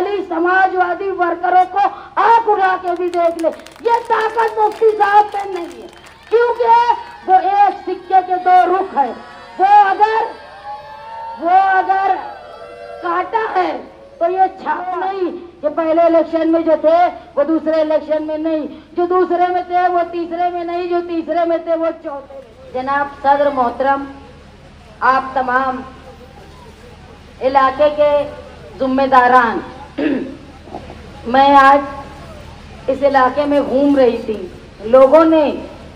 निहाली समाजवादी वर्करों को आंख उठा के भी देख ले, ये ताकत मुफ्ती साहब पे नहीं है, क्योंकि वो एक सिक्के के दो रुख है। वो अगर काटा है तो ये छाप नहीं कि पहले इलेक्शन में जो थे वो दूसरे इलेक्शन में नहीं, जो दूसरे में थे वो तीसरे में नहीं, जो तीसरे में थे वो चौथे में। जनाब सदर मोहतरम, आप तमाम इलाके के जिम्मेदारान, मैं आज इस इलाके में घूम रही थी, लोगों ने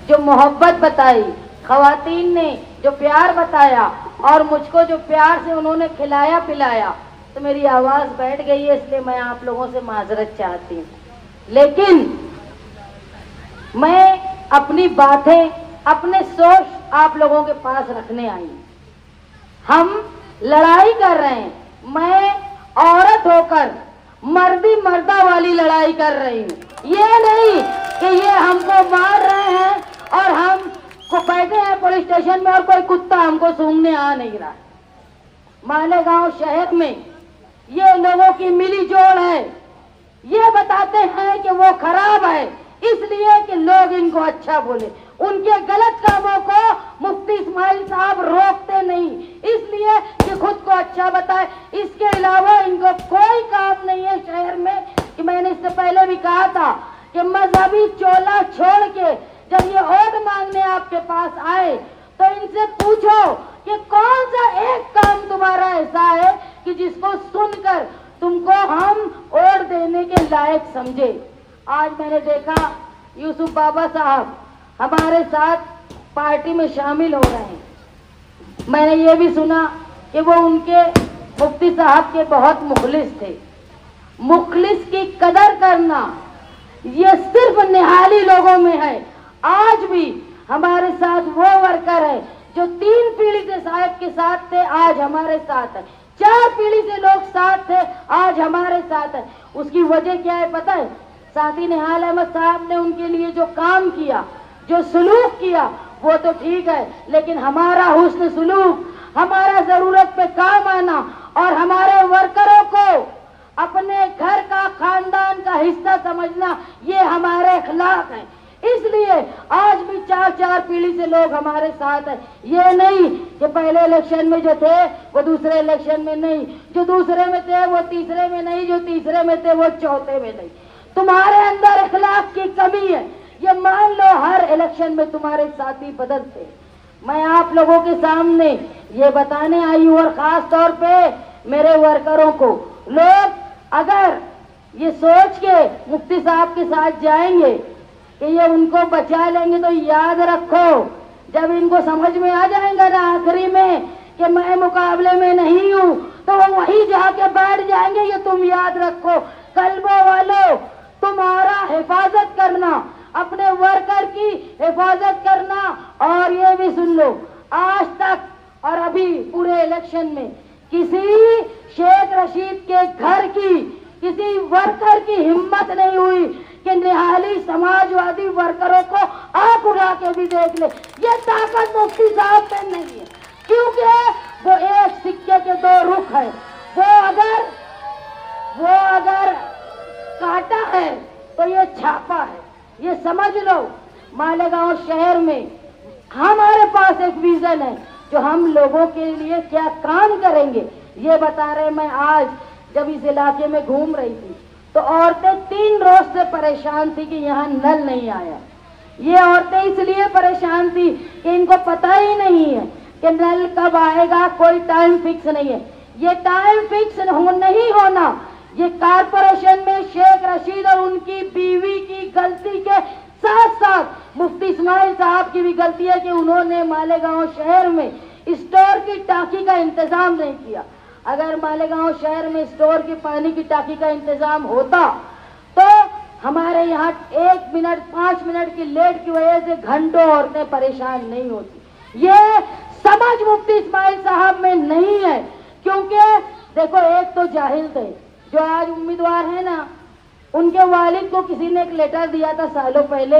जो मोहब्बत बताई, खवातीन ने जो प्यार बताया और मुझको जो प्यार से उन्होंने खिलाया पिलाया, तो मेरी आवाज बैठ गई है, इसलिए मैं आप लोगों से माजरत चाहती हूँ। लेकिन मैं अपनी बातें, अपने सोच आप लोगों के पास रखने आई। हम लड़ाई कर रहे हैं, मैं औरत होकर मर्दी मर्दा वाली लड़ाई कर रही हूँ। ये नहीं कि ये हमको मार रहे हैं और हम को बैठे हैं पुलिस स्टेशन में और कोई कुत्ता हमको सूंघने आ नहीं रहा। मालेगांव शहर में ये लोगों की मिली जोड़ है, ये बताते हैं कि वो खराब है इसलिए कि लोग इनको अच्छा बोले। उनके गलत कामों को मुफ्ती इस्माइल साहब रोकते नहीं इसलिए कि खुद को अच्छा बताए। इसके अलावा इनको कोई काम नहीं है शहर में। कि मैंने इससे पहले भी कहा था कि मजहबी चोला छोड़ के जब ये वोट मांगने आपके पास आए तो इनसे पूछो कि कौन सा एक काम तुम्हारा ऐसा है कि जिसको सुनकर तुमको हम वोट देने के लायक समझे। आज मैंने देखा यूसुफ बाबा साहब हमारे साथ पार्टी में शामिल हो रहे हैं। मैंने ये भी सुना कि वो उनके मुफ्ती साहब के बहुत मुखलिस थे। मुखलिस की कदर करना ये सिर्फ निहाली लोगों में है। आज भी हमारे साथ वो वर्कर है जो 3 पीढ़ी से साहब के साथ थे, आज हमारे साथ है। 4 पीढ़ी से लोग साथ थे, आज हमारे साथ है। उसकी वजह क्या है पता है? साथी निहाल अहमद साहब ने उनके लिए जो काम किया, जो सलूक किया, वो तो ठीक है, लेकिन हमारा हुस्न सलूक, हमारा जरूरत पे काम आना और हमारे वर्करों को अपने घर का, खानदान का हिस्सा समझना, ये हमारे अखलाक है। इसलिए आज भी 4 पीढ़ी से लोग हमारे साथ है। ये नहीं कि पहले इलेक्शन में जो थे वो दूसरे इलेक्शन में नहीं, जो दूसरे में थे वो तीसरे में नहीं, जो तीसरे में थे वो चौथे में नहीं। तुम्हारे अंदर अखलाक की कमी है, ये मान लो। हर इलेक्शन में तुम्हारे साथी बदलते। मैं आप लोगों के सामने ये बताने आई हूँ और खास तौर पे मेरे वर्करों को, लोग अगर ये सोच के मुफ्ती साहब के साथ जाएंगे कि ये उनको बचा लेंगे, तो याद रखो जब इनको समझ में आ जाएगा ना आखिरी में कि मैं मुकाबले में नहीं हूँ, तो वो वहीं जाके बैठ जाएंगे। ये तुम याद रखो। कल्बों वालों, तुम्हारा हिफाजत करना, अपने वर्कर की हिफाजत करना। और ये भी सुन लो, आज तक और अभी पूरे इलेक्शन में किसी शेख रशीद के घर की किसी वर्कर की हिम्मत नहीं हुई कि निहाली समाजवादी वर्करों को आंख उठा के भी देख ले। ये ताकत मुफ्ती साहब पे नहीं है, क्योंकि वो एक सिक्के के दो रुख है। वो अगर काटा है तो ये छापा है, ये समझ लो। मालेगांव शहर में हमारे पास एक विजन है जो हम लोगों के लिए क्या काम करेंगे ये बता रहे। मैं आज जब इस इलाके में घूम रही थी तो औरतें 3 रोज से परेशान थी कि यहाँ नल नहीं आया। ये औरतें इसलिए परेशान थी कि इनको पता ही नहीं है कि नल कब आएगा, कोई टाइम फिक्स नहीं है। ये टाइम फिक्स नहीं होना, ये कारपोरेशन में शेख रशीद और उनकी बीवी की गलती के साथ साथ मुफ्ती इस्माइल साहब की भी गलती है कि उन्होंने मालेगांव शहर में स्टोर की टांकी का इंतजाम नहीं किया। अगर मालेगांव शहर में स्टोर की पानी की टांकी का इंतजाम होता तो हमारे यहाँ 1 मिनट 5 मिनट की लेट की वजह से घंटों औरतें परेशान नहीं होती। ये समझ मुफ्ती इस्माइल साहब में नहीं है। क्योंकि देखो, एक तो जाहिल थे जो आज उम्मीदवार है ना, उनके वालिद को किसी ने एक लेटर दिया था सालों पहले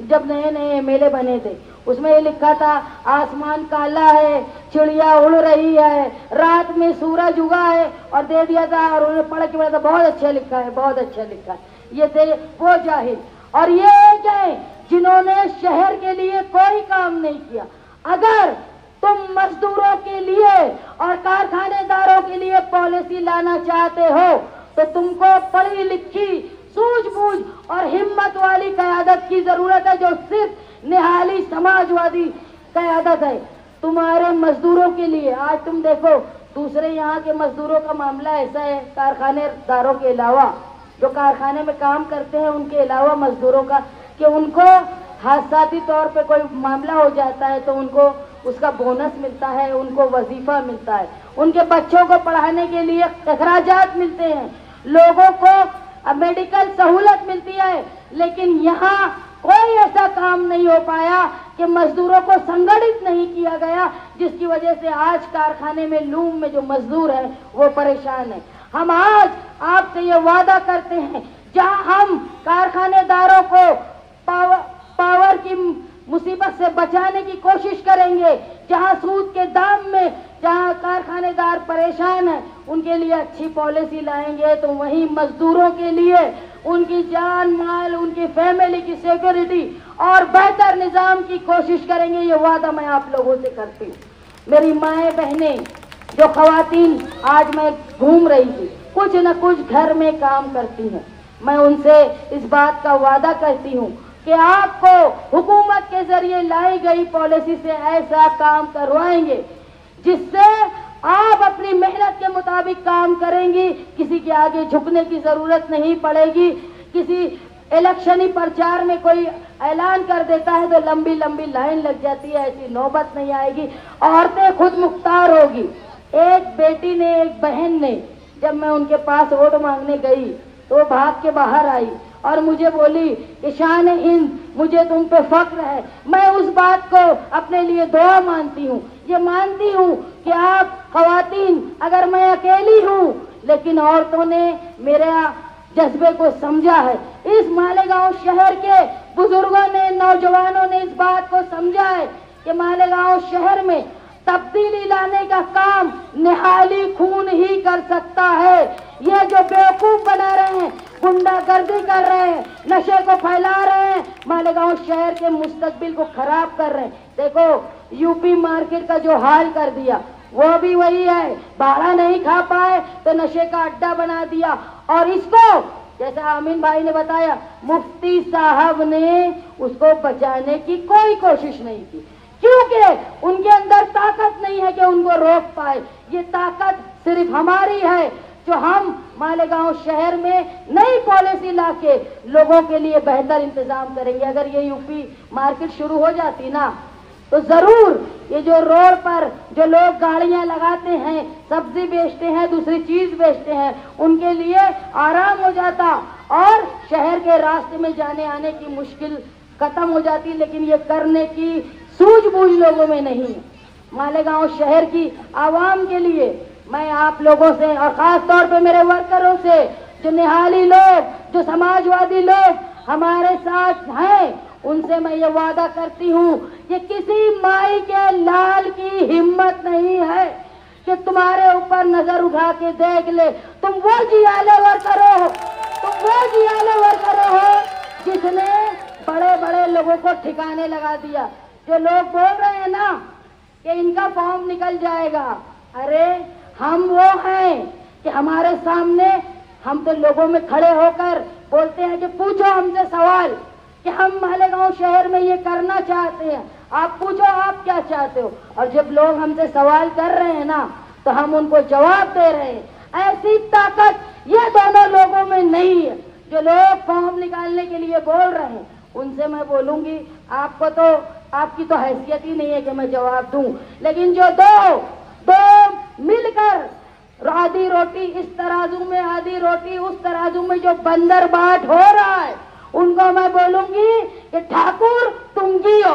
जब नए नए MLA बने थे, उसमें ये लिखा था आसमान काला है, चिड़िया उड़ रही है, रात में सूरज उगा है, और दे दिया था। और उन्हें पढ़ के बोला था बहुत अच्छा लिखा है, बहुत अच्छा लिखा है। ये थे वो जाहिल। और ये एक है जिन्होंने शहर के लिए कोई काम नहीं किया। अगर तुम मजदूरों के लिए और कारखानेदारों के लिए पॉलिसी लाना चाहते हो तो तुमको पढ़ी लिखी, सूझबूझ और हिम्मत वाली क़यादत की जरूरत है, जो सिर्फ निहाली समाजवादी क़यादत है। तुम्हारे मजदूरों के लिए आज तुम देखो, दूसरे यहाँ के मजदूरों का मामला ऐसा है, कारखानेदारों के अलावा, जो कारखाने में काम करते हैं उनके अलावा मजदूरों का, कि उनको हादसाती तौर पे कोई मामला हो जाता है तो उनको उसका बोनस मिलता है, उनको वजीफा मिलता है, उनके बच्चों को पढ़ाने के लिए अखराजात मिलते हैं, लोगों को मेडिकल सहूलत मिलती है। लेकिन यहाँ कोई ऐसा काम नहीं हो पाया कि मजदूरों को संगठित नहीं किया गया, जिसकी वजह से आज कारखाने में लूम में जो मजदूर है वो परेशान है। हम आज आपसे ये वादा करते हैं, जहां हम कारखानेदारों को पावर की मुसीबत से बचाने की कोशिश करेंगे, जहां सूद के दाम में जहां कारखानेदार परेशान है, उनके लिए अच्छी पॉलिसी लाएंगे, तो वहीं मजदूरों के लिए उनकी जान माल, उनकी फैमिली की सिक्योरिटी और बेहतर निजाम की कोशिश करेंगे। ये वादा मैं आप लोगों से करती हूँ। मेरी माएँ बहनें, जो खवातीन आज मैं घूम रही थी, कुछ न कुछ घर में काम करती हैं, मैं उनसे इस बात का वादा करती हूँ कि आपको हुकूमत के जरिए लाई गई पॉलिसी से ऐसा काम करवाएंगे जिससे आप अपनी मेहनत के मुताबिक काम करेंगी, किसी के आगे झुकने की जरूरत नहीं पड़ेगी। किसी इलेक्शनी प्रचार में कोई ऐलान कर देता है तो लंबी लंबी लाइन लग जाती है, ऐसी नौबत नहीं आएगी। औरतें खुद मुख्तार होगी। एक बेटी ने, एक बहन ने, जब मैं उनके पास वोट मांगने गई तो वो भाग के बाहर आई और मुझे बोली कि शान हिंद, मुझे तुम पे फख्र है। मैं उस बात को अपने लिए दुआ मानती हूँ। ये मानती हूँ कि आप खवातीन, अगर मैं अकेली हूँ लेकिन औरतों ने मेरे जज्बे को समझा है। इस मालेगांव शहर के बुजुर्गों ने, नौजवानों ने इस बात को समझा है कि मालेगांव शहर में तब्दीली लाने का काम निहाली खून ही कर सकता है। ये जो बेवकूफ बना रहे हैं, गुंडागर्दी कर रहे हैं, नशे को फैला रहे हैं, मालेगांव शहर के मुस्तकबिल को खराब कर रहे हैं। देखो यूपी मार्केट का जो हाल कर दिया वो भी वही है, भाड़ा नहीं खा पाए तो नशे का अड्डा बना दिया। और इसको, जैसा आमीन भाई ने बताया, मुफ्ती साहब ने उसको बचाने की कोई कोशिश नहीं की, क्योंकि उनके अंदर ताकत नहीं है कि उनको रोक पाए। ये ताकत सिर्फ हमारी है, जो हम मालेगांव शहर में नई पॉलिसी लाके लोगों के लिए बेहतर इंतजाम करेंगे। अगर ये यूपी मार्केट शुरू हो जाती ना तो जरूर ये जो रोड पर जो लोग गाड़ियां लगाते हैं, सब्जी बेचते हैं, दूसरी चीज बेचते हैं, उनके लिए आराम हो जाता और शहर के रास्ते में जाने आने की मुश्किल खत्म हो जाती। लेकिन ये करने की सूझबूझ लोगों में नहीं है। मालेगांव शहर की आवाम के लिए मैं आप लोगों से और खास तौर पे मेरे वर्करों से, जो निहाली लोग, जो समाजवादी लोग हमारे साथ हैं, उनसे मैं ये वादा करती हूँ कि किसी माई के लाल की हिम्मत नहीं है कि तुम्हारे ऊपर नजर उठा के देख ले। तुम वो जियाले वर्कर हो, तुम वो जियाले वर्कर हो जिसने बड़े बड़े लोगों को ठिकाने लगा दिया। जो लोग बोल रहे हैं ना कि इनका फॉर्म निकल जाएगा, अरे हम वो हैं कि हमारे सामने हम तो लोगों में खड़े होकर बोलते हैं कि पूछो हमसे सवाल कि हम मालेगांव शहर में ये करना चाहते हैं, आप पूछो आप क्या चाहते हो। और जब लोग हमसे सवाल कर रहे हैं ना तो हम उनको जवाब दे रहे हैं। ऐसी ताकत ये दोनों लोगों में नहीं है। जो लोग फॉर्म निकालने के लिए बोल रहे हैं उनसे मैं बोलूंगी, आपको तो, आपकी तो हैसियत ही नहीं है कि मैं जवाब दूं। लेकिन जो दो मिलकर आधी रोटी इस तराजू में, आधी रोटी उस तराजू में जो बंदर बाट हो रहा है, उनको मैं बोलूंगी कि ठाकुर तुम जियो।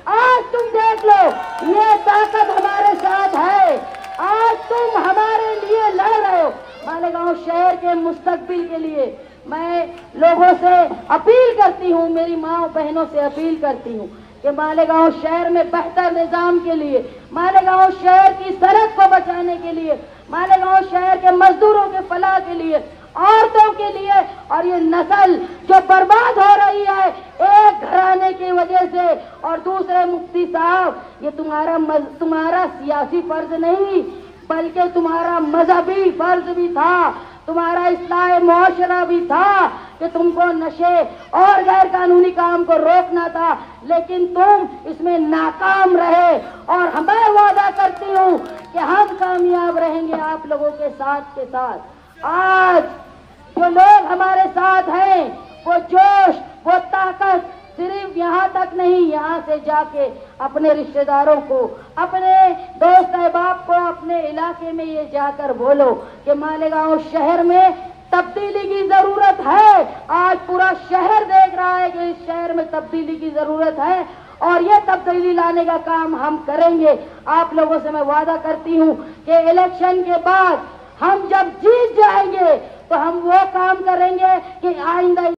आज तुम देख लो, ये ताकत हमारे साथ है। आज तुम हमारे लिए लड़ रहे हो, मालेगांव शहर के मुस्तकबिल के लिए, मैं लोगों से अपील करती हूँ, मेरी माँ बहनों से अपील करती हूँ कि मालेगांव शहर में बेहतर निजाम के लिए, मालेगांव शहर की सड़क को बचाने के लिए, मालेगांव शहर के मजदूरों के फलाह के लिए, औरतों के लिए, और ये नस्ल जो बर्बाद हो रही है एक घराने की वजह से। और दूसरे मुफ्ती साहब, ये तुम्हारा सियासी फर्ज नहीं बल्कि तुम्हारा मजहबी फर्ज भी था, तुम्हारा इस्लाह मुआशरा भी था कि तुमको नशे और गैर कानूनी काम को रोकना था, लेकिन तुम इसमें नाकाम रहे। और मैं वादा करती हूँ कि हम कामयाब रहेंगे आप लोगों के साथ। आज जो लोग हमारे साथ हैं, वो जोश, वो ताकत सिर्फ यहाँ तक नहीं, यहाँ से जाके अपने रिश्तेदारों को, अपने दोस्त अहबाब को, अपने इलाके में ये जाकर बोलो कि मालेगांव शहर में तब्दीली की जरूरत है। आज पूरा शहर देख रहा है कि इस शहर में तब्दीली की जरूरत है और ये तब्दीली लाने का काम हम करेंगे। आप लोगों से मैं वादा करती हूँ कि इलेक्शन के बाद हम जब जीत जाएंगे तो हम वो काम करेंगे कि आइंदा